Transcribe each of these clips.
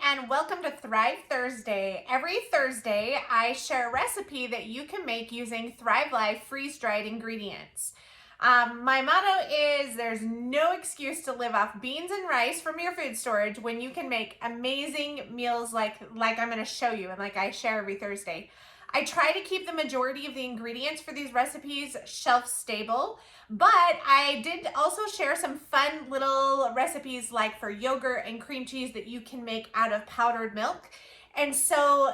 and welcome to Thrive Thursday. Every Thursday, I share a recipe that you can make using Thrive Life freeze-dried ingredients. My motto is there's no excuse to live off beans and rice from your food storage when you can make amazing meals like I'm going to show you and like I share every Thursday. I try to keep the majority of the ingredients for these recipes shelf stable, but I did also share some fun little recipes like for yogurt and cream cheese that you can make out of powdered milk. And so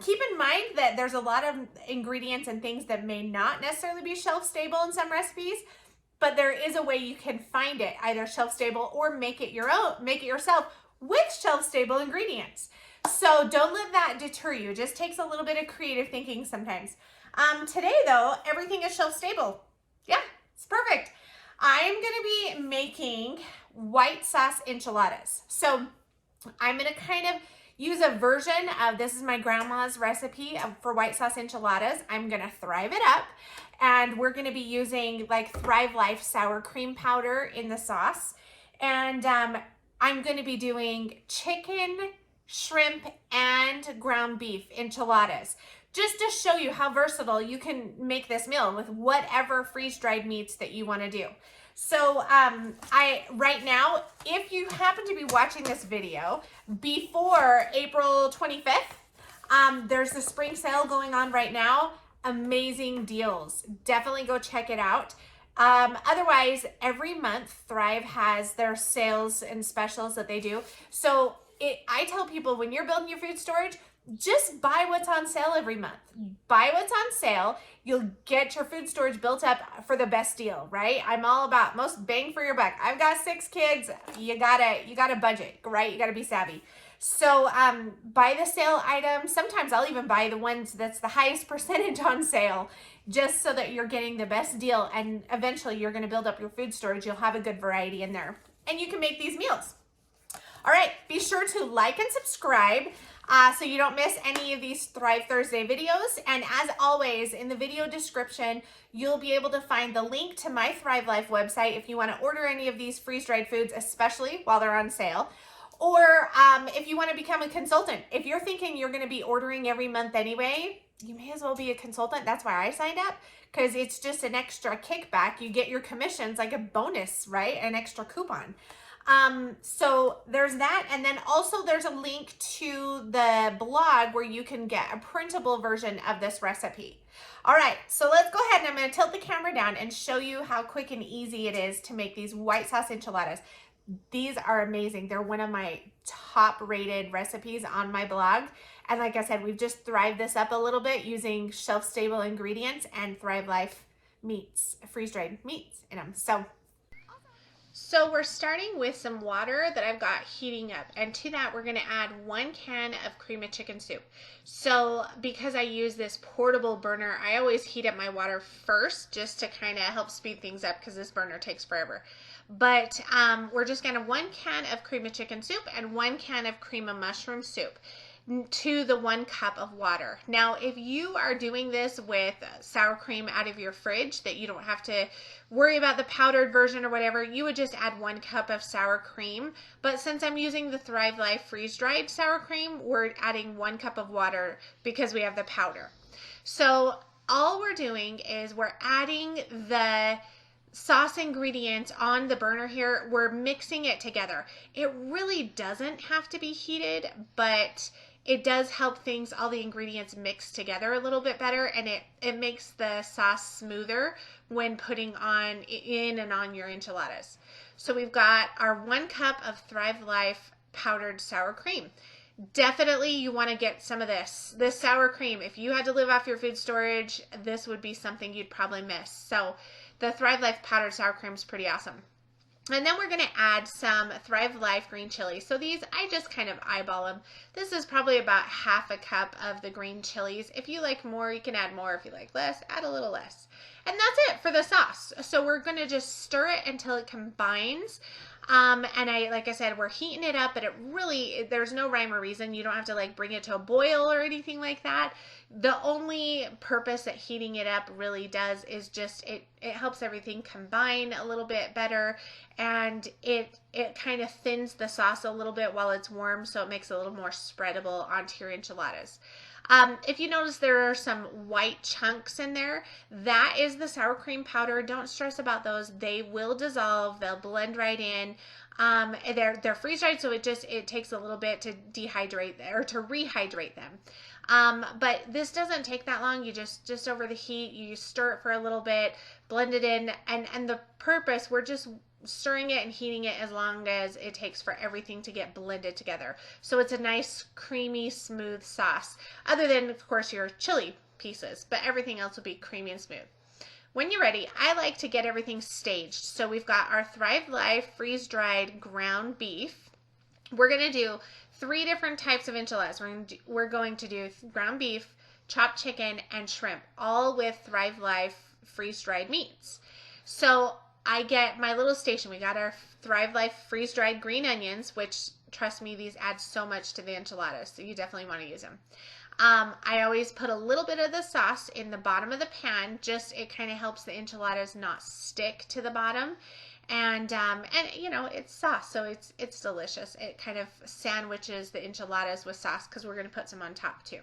keep in mind that there's a lot of ingredients and things that may not necessarily be shelf stable in some recipes, but there is a way you can find it either shelf stable or make it yourself with shelf stable ingredients. So don't let that deter you. It just takes a little bit of creative thinking sometimes. Today though, everything is shelf stable. Yeah, it's perfect. I'm gonna be making white sauce enchiladas. So I'm gonna kind of use a version of, this is my grandma's recipe for white sauce enchiladas. I'm gonna thrive it up, and we're gonna be using like Thrive Life sour cream powder in the sauce. And I'm gonna be doing chicken, shrimp, and ground beef enchiladas, just to show you how versatile you can make this meal with whatever freeze-dried meats that you want to do. So right now, if you happen to be watching this video before April 25th, there's the spring sale going on right now. Amazing deals. Definitely go check it out. Otherwise, every month Thrive has their sales and specials that they do. So I tell people, when you're building your food storage, just buy what's on sale every month. Buy what's on sale. You'll get your food storage built up for the best deal, right? I'm all about most bang for your buck. I've got 6 kids. You gotta budget, right? You gotta be savvy. So buy the sale items. Sometimes I'll even buy the ones that's the highest percentage on sale, just so that you're getting the best deal. And eventually you're gonna build up your food storage. You'll have a good variety in there, and you can make these meals. All right, be sure to like and subscribe so you don't miss any of these Thrive Thursday videos. And as always, in the video description, you'll be able to find the link to my Thrive Life website if you want to order any of these freeze-dried foods, especially while they're on sale. Or if you want to become a consultant. If you're thinking you're going to be ordering every month anyway, you may as well be a consultant. That's why I signed up, because it's just an extra kickback. You get your commissions like a bonus, right? An extra coupon. So there's that. And then also there's a link to the blog where you can get a printable version of this recipe. All right, so let's go ahead, and I'm going to tilt the camera down and show you how quick and easy it is to make these white sauce enchiladas. These are amazing. They're one of my top rated recipes on my blog. And like I said, we've just thrived this up a little bit using shelf stable ingredients and Thrive Life meats, freeze-dried meats in them. So we're starting with some water that I've got heating up, and to that we're going to add 1 can of cream of chicken soup. So because I use this portable burner, I always heat up my water first just to kind of help speed things up, because this burner takes forever. But we're just going to 1 can of cream of chicken soup and 1 can of cream of mushroom soup to the 1 cup of water. Now, if you are doing this with sour cream out of your fridge that you don't have to worry about the powdered version or whatever, you would just add 1 cup of sour cream. But since I'm using the Thrive Life freeze-dried sour cream, we're adding 1 cup of water because we have the powder. So all we're doing is we're adding the sauce ingredients on the burner here. We're mixing it together. It really doesn't have to be heated, but it does help things, all the ingredients mix together a little bit better, and it makes the sauce smoother when putting in and on your enchiladas. So we've got our 1 cup of Thrive Life powdered sour cream. Definitely you want to get some of this sour cream. If you had to live off your food storage, this would be something you'd probably miss. So the Thrive Life powdered sour cream is pretty awesome. And then we're going to add some Thrive Life green chilies. So these, I just kind of eyeball them. This is probably about 1/2 cup of the green chilies. If you like more, you can add more. If you like less, add a little less. And that's it for the sauce. So we're going to just stir it until it combines. And like I said, we're heating it up, but there's no rhyme or reason. You don't have to like bring it to a boil or anything like that. The only purpose that heating it up really does is just it helps everything combine a little bit better, and it kind of thins the sauce a little bit while it's warm, so it makes it a little more spreadable onto your enchiladas. If you notice there are some white chunks in there, that is the sour cream powder. Don't stress about those. They will dissolve. They'll blend right in. They're freeze dried, so it takes a little bit to dehydrate or to rehydrate them. But this doesn't take that long. You just over the heat, you stir it for a little bit, blend it in, and the purpose, we're just stirring it and heating it as long as it takes for everything to get blended together. So it's a nice, creamy, smooth sauce, other than, of course, your chili pieces, but everything else will be creamy and smooth. When you're ready, I like to get everything staged. So we've got our Thrive Life freeze-dried ground beef. We're going to do 3 different types of enchiladas. We're going to do ground beef, chopped chicken, and shrimp, all with Thrive Life freeze-dried meats. So I get my little station. We got our Thrive Life freeze-dried green onions, which, trust me, these add so much to the enchiladas, so you definitely want to use them. I always put a little bit of the sauce in the bottom of the pan. It kind of helps the enchiladas not stick to the bottom. And you know, it's sauce, so it's delicious. It kind of sandwiches the enchiladas with sauce because we're going to put some on top too.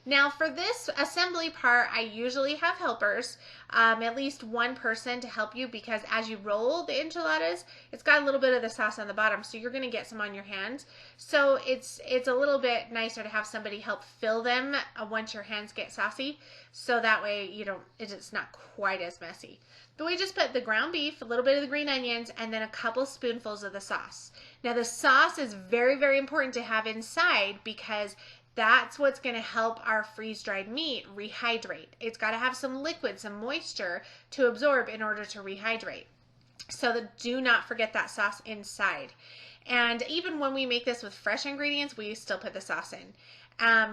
Now for this assembly part, I usually have helpers, at least one person to help you, because as you roll the enchiladas, it's got a little bit of the sauce on the bottom, so you're going to get some on your hands. So it's a little bit nicer to have somebody help fill them once your hands get saucy, so that way it's not quite as messy. But we just put the ground beef, a little bit of the green onions, and then a couple spoonfuls of the sauce. Now the sauce is very, very important to have inside, because that's what's going to help our freeze-dried meat rehydrate. It's got to have some liquid, some moisture to absorb in order to rehydrate. So do not forget that sauce inside. And even when we make this with fresh ingredients, we still put the sauce in.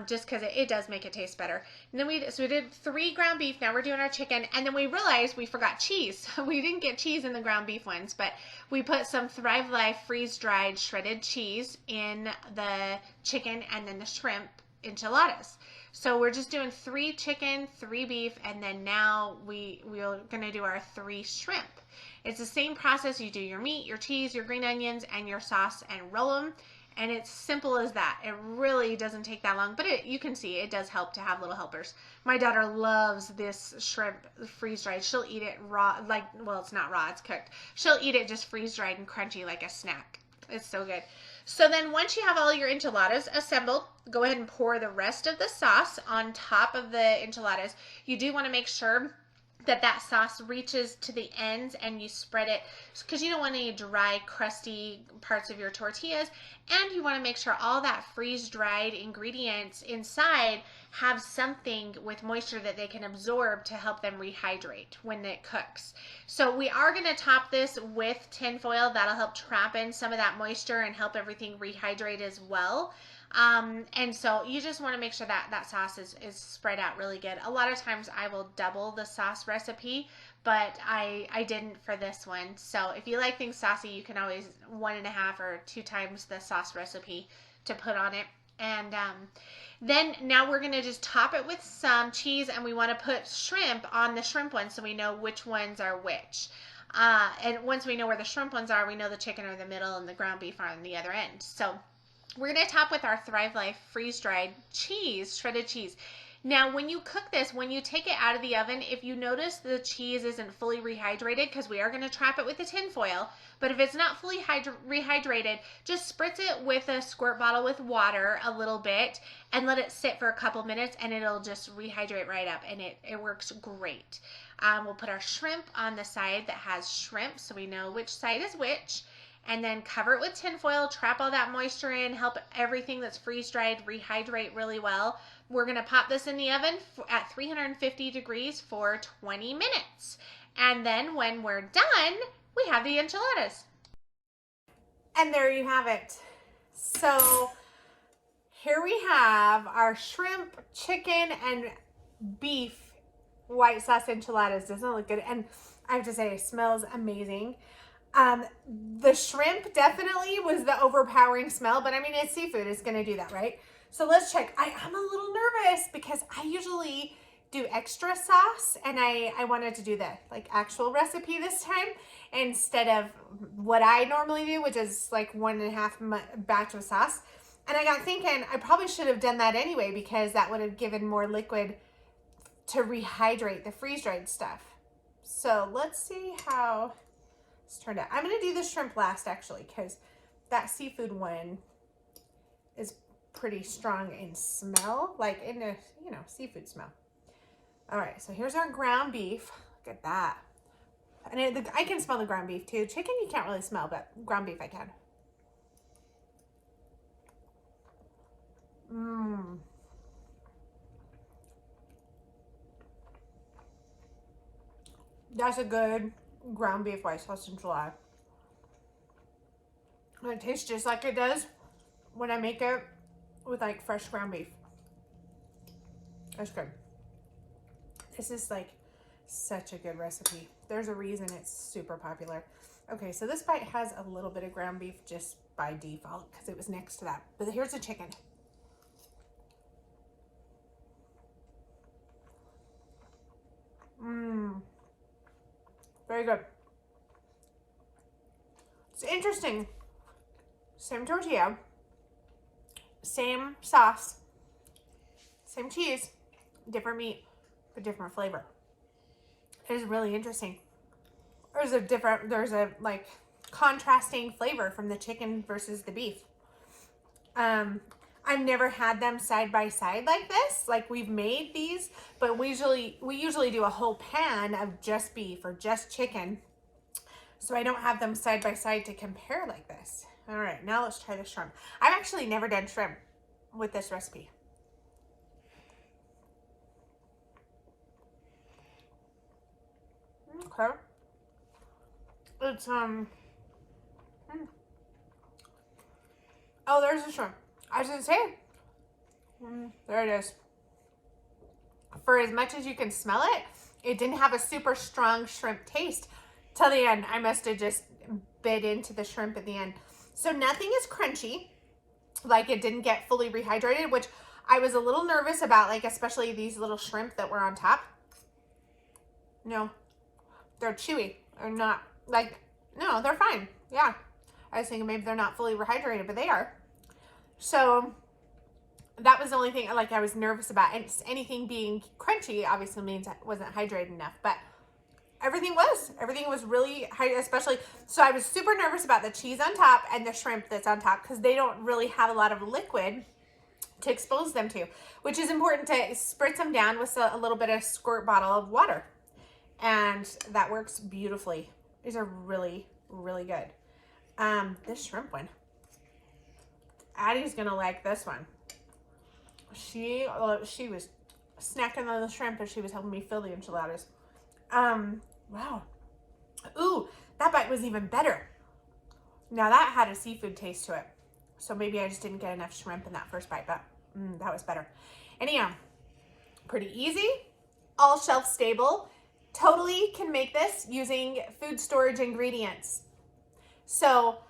Just because it does make it taste better. And then we did 3 ground beef. Now we're doing our chicken, and then we realized we forgot cheese. We didn't get cheese in the ground beef ones, but we put some Thrive Life freeze-dried shredded cheese in the chicken and then the shrimp enchiladas. So we're just doing 3 chicken, 3 beef, and then now we're gonna do our 3 shrimp. It's the same process. You do your meat, your cheese, your green onions, and your sauce, and roll them. And it's simple as that. It really doesn't take that long, but you can see it does help to have little helpers. My daughter loves this shrimp freeze-dried. She'll eat it raw, well, it's not raw, it's cooked. She'll eat it just freeze-dried and crunchy like a snack. It's so good. So then once you have all your enchiladas assembled, go ahead and pour the rest of the sauce on top of the enchiladas. You do want to make sure that sauce reaches to the ends and you spread it, because you don't want any dry, crusty parts of your tortillas, and you want to make sure all that freeze-dried ingredients inside have something with moisture that they can absorb to help them rehydrate when it cooks. So we are going to top this with tin foil. That'll help trap in some of that moisture and help everything rehydrate as well. And so you just want to make sure that sauce is spread out really good. A lot of times I will double the sauce recipe, but I didn't for this one. So if you like things saucy, you can always 1.5 or 2 times the sauce recipe to put on it. And then now we're going to just top it with some cheese, and we want to put shrimp on the shrimp one so we know which ones are which. And once we know where the shrimp ones are, we know the chicken are in the middle and the ground beef are on the other end. So we're going to top with our Thrive Life freeze-dried cheese, shredded cheese. Now, when you cook this, when you take it out of the oven, if you notice the cheese isn't fully rehydrated, because we are going to trap it with the tin foil, but if it's not fully rehydrated, just spritz it with a squirt bottle with water a little bit and let it sit for a couple minutes, and it'll just rehydrate right up, and it works great. We'll put our shrimp on the side that has shrimp, so we know which side is which. And then cover it with tin foil, trap all that moisture in, help everything that's freeze-dried rehydrate really well. We're going to pop this in the oven at 350 degrees for 20 minutes. And then when we're done, we have the enchiladas. And there you have it. So here we have our shrimp, chicken, and beef white sauce enchiladas. Doesn't it look good? And I have to say, it smells amazing. The shrimp definitely was the overpowering smell, but I mean, it's seafood. It's going to do that, right? So let's check. I'm a little nervous because I usually do extra sauce, and I wanted to do the like actual recipe this time instead of what I normally do, which is like 1.5 batch of sauce. And I got thinking I probably should have done that anyway because that would have given more liquid to rehydrate the freeze-dried stuff. So let's see how it's turned out. I'm going to do the shrimp last actually because that seafood one is pretty strong in smell, like in a, you know, seafood smell. All right, so here's our ground beef. Look at that. And I can smell the ground beef too. Chicken you can't really smell, but ground beef I can. Mmm. That's a good ground beef white sauce enchilada. And it tastes just like it does when I make it with like fresh ground beef. That's good. This is like such a good recipe. There's a reason it's super popular. Okay, so this bite has a little bit of ground beef just by default because it was next to that. But here's the chicken. Mmm. Very good. It's interesting. Same tortilla, same sauce, same cheese, different meat, but different flavor. It is really interesting. There's a like contrasting flavor from the chicken versus the beef. I've never had them side by side like this. Like we've made these, but we usually do a whole pan of just beef or just chicken. So I don't have them side by side to compare like this. All right, now let's try the shrimp. I've actually never done shrimp with this recipe. Okay. It's, oh, there's the shrimp. I was gonna say, there it is. For as much as you can smell it, it didn't have a super strong shrimp taste till the end. I must have just bit into the shrimp at the end. So nothing is crunchy, like it didn't get fully rehydrated, which I was a little nervous about, like especially these little shrimp that were on top. No, they're chewy. They're not like, no, they're fine. Yeah, I was thinking maybe they're not fully rehydrated, but they are. So that was the only thing like I was nervous about. And anything being crunchy obviously means it wasn't hydrated enough, but everything was really high, especially. So I was super nervous about the cheese on top and the shrimp that's on top because they don't really have a lot of liquid to expose them to, which is important to spritz them down with a little bit of squirt bottle of water. And that works beautifully. These are really, really good. This shrimp one, Addie's gonna like this one. She was snacking on the shrimp as she was helping me fill the enchiladas. Wow. Ooh, that bite was even better. Now that had a seafood taste to it. So maybe I just didn't get enough shrimp in that first bite, but that was better. Anyhow, pretty easy, all shelf stable. Totally can make this using food storage ingredients. So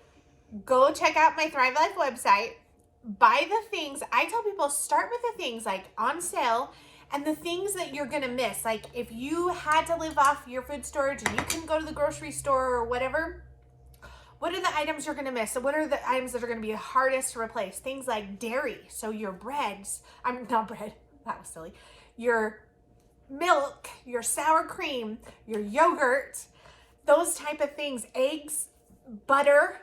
go check out my Thrive Life website, buy the things. I tell people start with the things like on sale and the things that you're gonna miss. Like if you had to live off your food storage and you couldn't go to the grocery store or whatever, what are the items you're gonna miss? So what are the items that are gonna be the hardest to replace? Things like dairy, so your breads, not bread, that was silly. Your milk, your sour cream, your yogurt, those type of things, eggs, butter,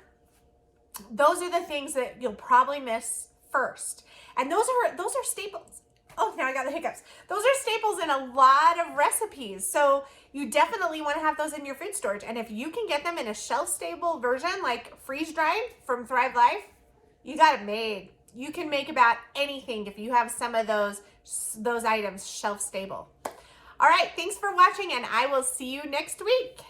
those are the things that you'll probably miss first. And those are staples. Oh, now I got the hiccups. Those are staples in a lot of recipes. So you definitely want to have those in your food storage. And if you can get them in a shelf-stable version, like freeze-dried from Thrive Life, you got it made. You can make about anything if you have some of those items shelf-stable. All right, thanks for watching, and I will see you next week.